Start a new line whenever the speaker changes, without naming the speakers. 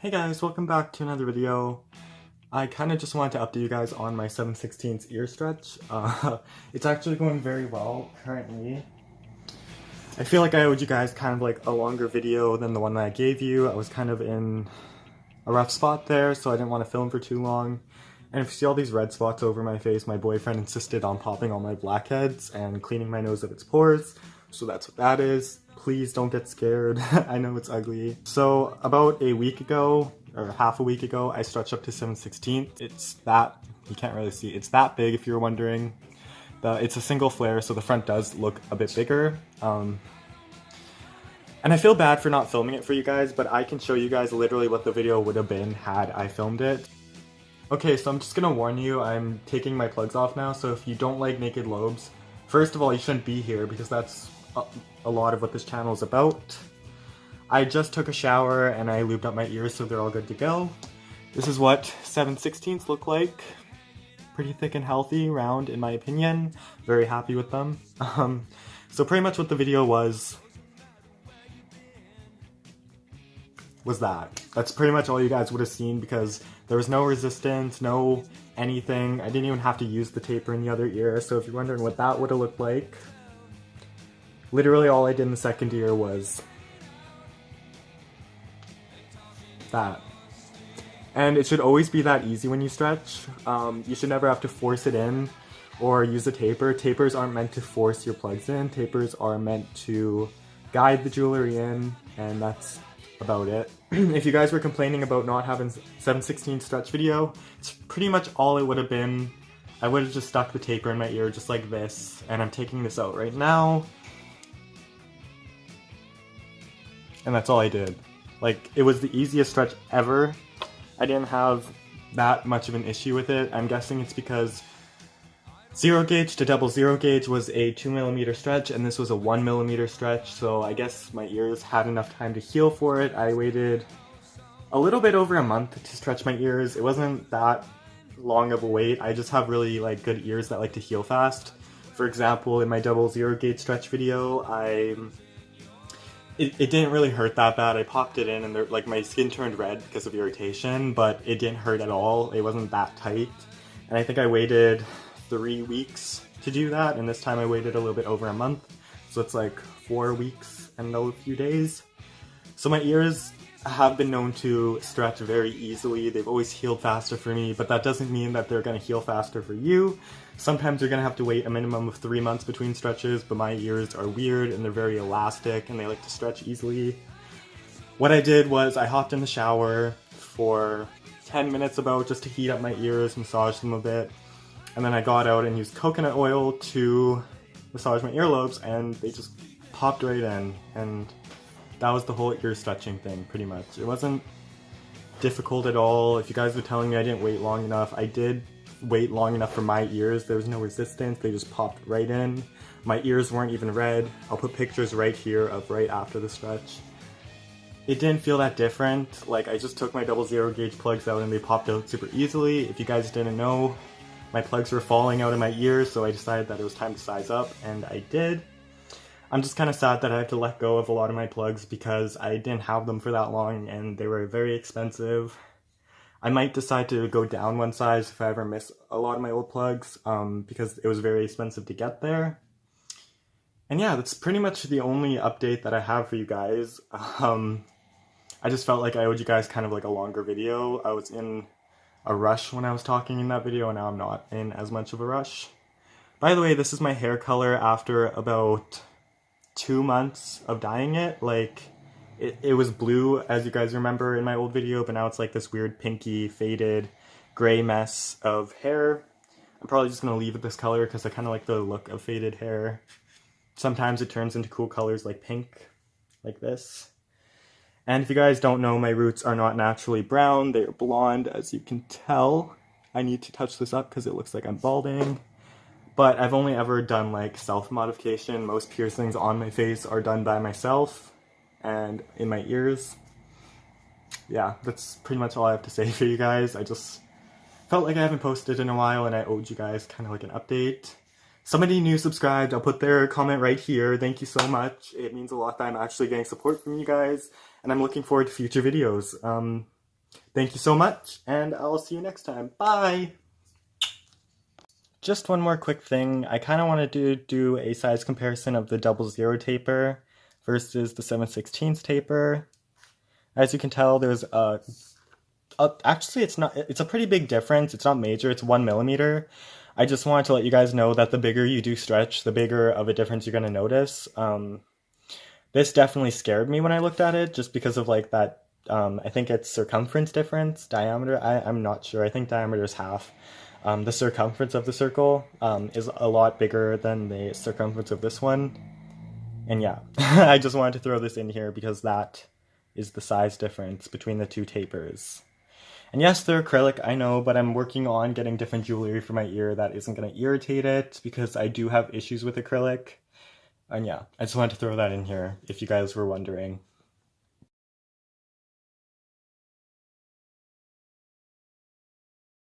Hey guys, welcome back to another video. I kind of just wanted to update you guys on my 7/16 ear stretch. It's actually going very well currently. I feel like I owed you guys kind of like a longer video than the one that I gave you. I was kind of in a rough spot there, so I didn't want to film for too long. And if you see all these red spots over my face, my boyfriend insisted on popping all my blackheads and cleaning my nose of its pores. So that's what that is. Please don't get scared. I know it's ugly. So about a week ago, or half a week ago, I stretched up to 7/16. It's that, you can't really see, it's that big if you're wondering. It's a single flare, so the front does look a bit bigger. And I feel bad for not filming it for you guys, but I can show you guys literally what the video would have been had I filmed it. Okay, so I'm just gonna warn you, I'm taking my plugs off now, so if you don't like naked lobes, first of all, you shouldn't be here because that's a lot of what this channel is about. I just took a shower and I lubed up my ears so they're all good to go. This is what 7/16 look like. Pretty thick and healthy, round in my opinion. Very happy with them. So pretty much what the video was that. That's pretty much all you guys would have seen because there was no resistance, no anything. I didn't even have to use the taper in the other ear, so if you're wondering what that would have looked like, literally all I did in the second ear was that. And it should always be that easy when you stretch. You should never have to force it in or use a taper. Tapers aren't meant to force your plugs in. Tapers are meant to guide the jewelry in, and that's about it. If you guys were complaining about not having 7/16 stretch video, it's pretty much all it would have been. I would have just stuck the taper in my ear just like this, and I'm taking this out right now. And that's all I did. Like, it was the easiest stretch ever. I didn't have that much of an issue with it. I'm guessing it's because 0 gauge to double 0 gauge was a 2mm stretch and this was a 1mm stretch, so I guess my ears had enough time to heal for it. I waited a little bit over a month to stretch my ears. It wasn't that long of a wait. I just have really like good ears that like to heal fast. For example, in my double 0 gauge stretch video, it didn't really hurt that bad. I popped it in and like my skin turned red because of irritation, but it didn't hurt at all. It wasn't that tight. And I think I waited 3 weeks to do that, and this time I waited a little bit over a month. So it's like 4 weeks and a few days. So my ears have been known to stretch very easily. They've always healed faster for me, but that doesn't mean that they're gonna heal faster for you. Sometimes you're gonna have to wait a minimum of 3 months between stretches, but my ears are weird and they're very elastic and they like to stretch easily. What I did was I hopped in the shower for 10 minutes about just to heat up my ears, massage them a bit, and then I got out and used coconut oil to massage my earlobes and they just popped right in, and that was the whole ear stretching thing pretty much. It wasn't difficult at all. If you guys were telling me I didn't wait long enough, I did wait long enough for my ears. There was no resistance, they just popped right in. My ears weren't even red. I'll put pictures right here of right after the stretch. It didn't feel that different. Like, I just took my double 0 gauge plugs out and they popped out super easily. If you guys didn't know, my plugs were falling out of my ears, so I decided that it was time to size up, and I did. I'm just kind of sad that I had to let go of a lot of my plugs because I didn't have them for that long and they were very expensive. I might decide to go down one size if I ever miss a lot of my old plugs, because it was very expensive to get there. And yeah, that's pretty much the only update that I have for you guys. I just felt like I owed you guys kind of like a longer video. I was in a rush when I was talking in that video, and now I'm not in as much of a rush. By the way, this is my hair color after about 2 months of dyeing it. Like, it was blue, as you guys remember in my old video, but now it's like this weird pinky, faded, gray mess of hair. I'm probably just gonna leave it this color because I kind of like the look of faded hair. Sometimes it turns into cool colors like pink, like this. And if you guys don't know, my roots are not naturally brown, they are blonde, as you can tell. I need to touch this up because it looks like I'm balding. But I've only ever done like self-modification. Most piercings on my face are done by myself and in my ears. Yeah, that's pretty much all I have to say for you guys. I just felt like I haven't posted in a while and I owed you guys kind of like an update. Somebody new subscribed. I'll put their comment right here. Thank you so much. It means a lot that I'm actually getting support from you guys, and I'm looking forward to future videos. Thank you so much, and I'll see you next time. Bye! Just one more quick thing. I kind of wanted to do a size comparison of the 00 taper versus the 7/16 taper. As you can tell, there's actually it's a pretty big difference. It's not major, it's 1 millimeter. I just wanted to let you guys know that the bigger you do stretch, the bigger of a difference you're going to notice. This definitely scared me when I looked at it, just because of like that, I think it's circumference difference, diameter, I'm not sure, I think diameter is half. The circumference of the circle is a lot bigger than the circumference of this one. And yeah, I just wanted to throw this in here because that is the size difference between the two tapers. And yes, they're acrylic, I know, but I'm working on getting different jewelry for my ear that isn't going to irritate it, because I do have issues with acrylic. And yeah, I just wanted to throw that in here if you guys were wondering.